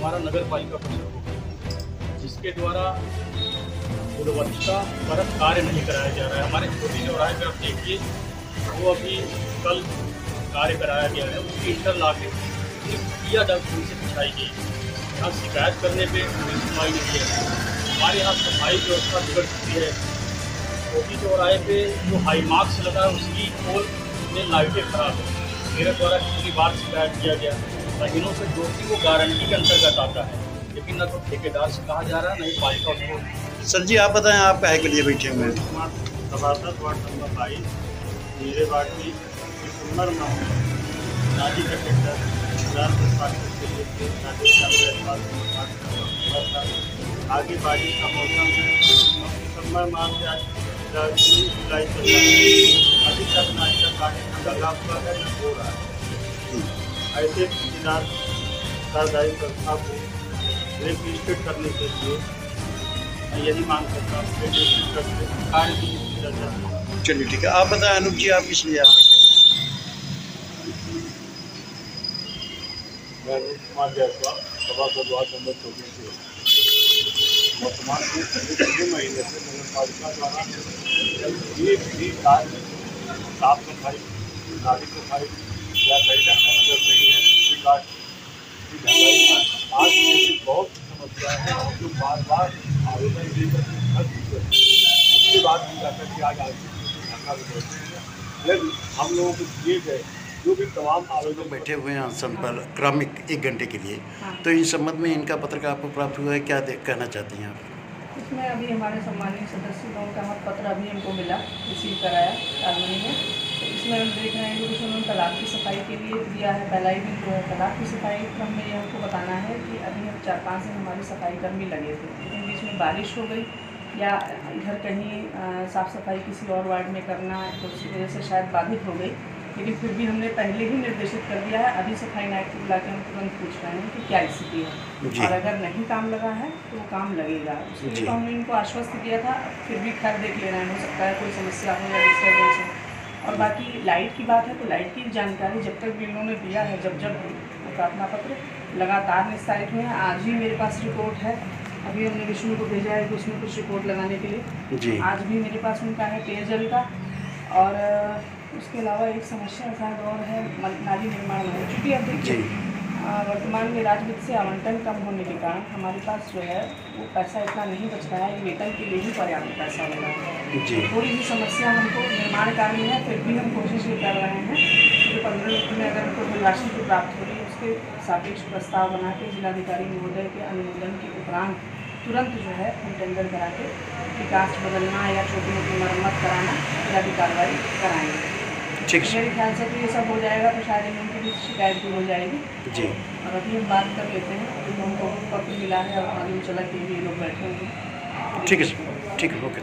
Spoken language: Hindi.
हमारा नगर पालिका परिषद होगा, जिसके द्वारा गुणवत्ता परक कार्य नहीं कराया जा रहा है। हमारे छोटी चौराहे पर आप देखिए, वो अभी कल कार्य कराया गया है, उसकी इंटरलॉकिंग किया जा से बिछाई गई। यहाँ शिकायत करने पे सुनवाई नहीं है। हमारे यहाँ सफाई व्यवस्था बिगड़ चुकी है। छोटी चौराहे पे जो हाई मार्क्स लगा है उसकी पोल में लाइटें खराब है। मेरे द्वारा कितनी बार शिकायत किया गया, महीनों से जो कि वो गारंटी के अंतर्गत आता है, लेकिन न तो ठेकेदार से कहा जा रहा है, न ही पालिका को। सर जी आप बताएं, आप काहे के लिए बैठे हुए हैं? सभासद वार्ड नंबर 22 मेरे वार्ड की दिसंबर माह में नाली का टेंडर आगे बारिश का मौसम है। दिसंबर माह से आज जुलाई चल रहा है, अभी तक नाली का कार्य न लगा हुआ है, न हो रहा है। ऐसे ठेकेदार सरकारी संस्था को रेजिस्ट्रेट करने के लिए मैं यही मांग करता हूँ कि रेजिस्ट्रेट करके कार्य की दर्जा। चलिए ठीक है, आप बताएं अनूप जी, आप किस लिए आप बैठे हुए हैं? मैं अनूप कुमार जायसवाल, सभासद वार्ड नंबर 24 से। वर्तमान में पिछले महीने से नगर पालिका द्वारा एक भी कार्य साफ सफाई, नाली सफाई या कहीं ढंगा नजर नहीं है। विकास की ढंगाई आज जैसी बहुत समस्या है जो बार बार आवेदन देकर उसके बाद हम जाकर कि आज ढंगा गुजरते हैं। लेकिन हम लोगों को दिए गए जो भी तमाम आवेदन बैठे हुए हैं अनशन पर क्रमिक 1 घंटे के लिए। हाँ। तो इस संबंध में इनका पत्र का आपको प्राप्त हुआ है, क्या कहना चाहती हैं आप? इसमें अभी हमारे सम्मानित सदस्य लोगों का पत्र अभी हमको मिला, रिसीव कराया कार्यालय में। तो इसमें हम देख रहे हैं कि कुछ उन्होंने तालाब की सफाई के लिए दिया है, पहला ही जो है तालाब की सफाई क्रम में ये हमको बताना है कि अभी हम 4-5 दिन हमारे सफाई कर्मी लगे थे, लेकिन बीच में बारिश हो गई या इधर कहीं साफ़ सफाई किसी और वार्ड में करना तो उसकी वजह से शायद बाधित हो गई। लेकिन फिर भी हमने पहले ही निर्देशित कर दिया है, अभी सफाई नायक को बुला के हम तुरंत पूछ रहे हैं कि क्या स्थिति है, और अगर नहीं काम लगा है तो वो काम लगेगा। उसके लिए तो हमने इनको आश्वस्त किया था, फिर भी खैर देख ले रहे हैं, हो सकता है कोई समस्या हो या डिस्टर्बेंस हो। और बाकी लाइट की बात है तो लाइट की जानकारी जब तक भी इन्होंने दिया है, जब प्रार्थना पत्र लगातार निस्तारित हुए हैं। आज ही मेरे पास रिपोर्ट है, अभी हमने विष्णु को भेजा है कि उसमें कुछ रिपोर्ट लगाने के लिए। आज भी मेरे पास उनका है पेयजल का, और उसके अलावा एक समस्या शायद और है नाली निर्माण में। चूँकि अब देखिए वर्तमान में राजवित्त से आवंटन कम होने के कारण हमारे पास जो है वो पैसा इतना नहीं बच रहा है, वेतन के लिए ही पर्याप्त पैसा हो रहा है। थोड़ी सी समस्या हमको निर्माण कार्य में है, फिर भी हम कोशिश ये कर रहे हैं कि 15 मिनट में अगर हमको राशि की प्राप्त हो रही है उसके सापेक्ष प्रस्ताव बना के जिलाधिकारी महोदय के अनुमोदन के उपरांत तुरंत जो है हम टेंडर करा के विकास बदलना या छोटी मोटी मरम्मत कराना या भी कार्रवाई कराएंगे। मेरे ख्याल से तो ये सब हो जाएगा तो शायद इनकी भी शिकायत दूर हो जाएगी। जी। और अभी हम बात कर लेते हैं, अभी हमको पत्र मिला है और मालूम चला कि ये लोग बैठे हुए हैं। ठीक है, ठीक है, ओके।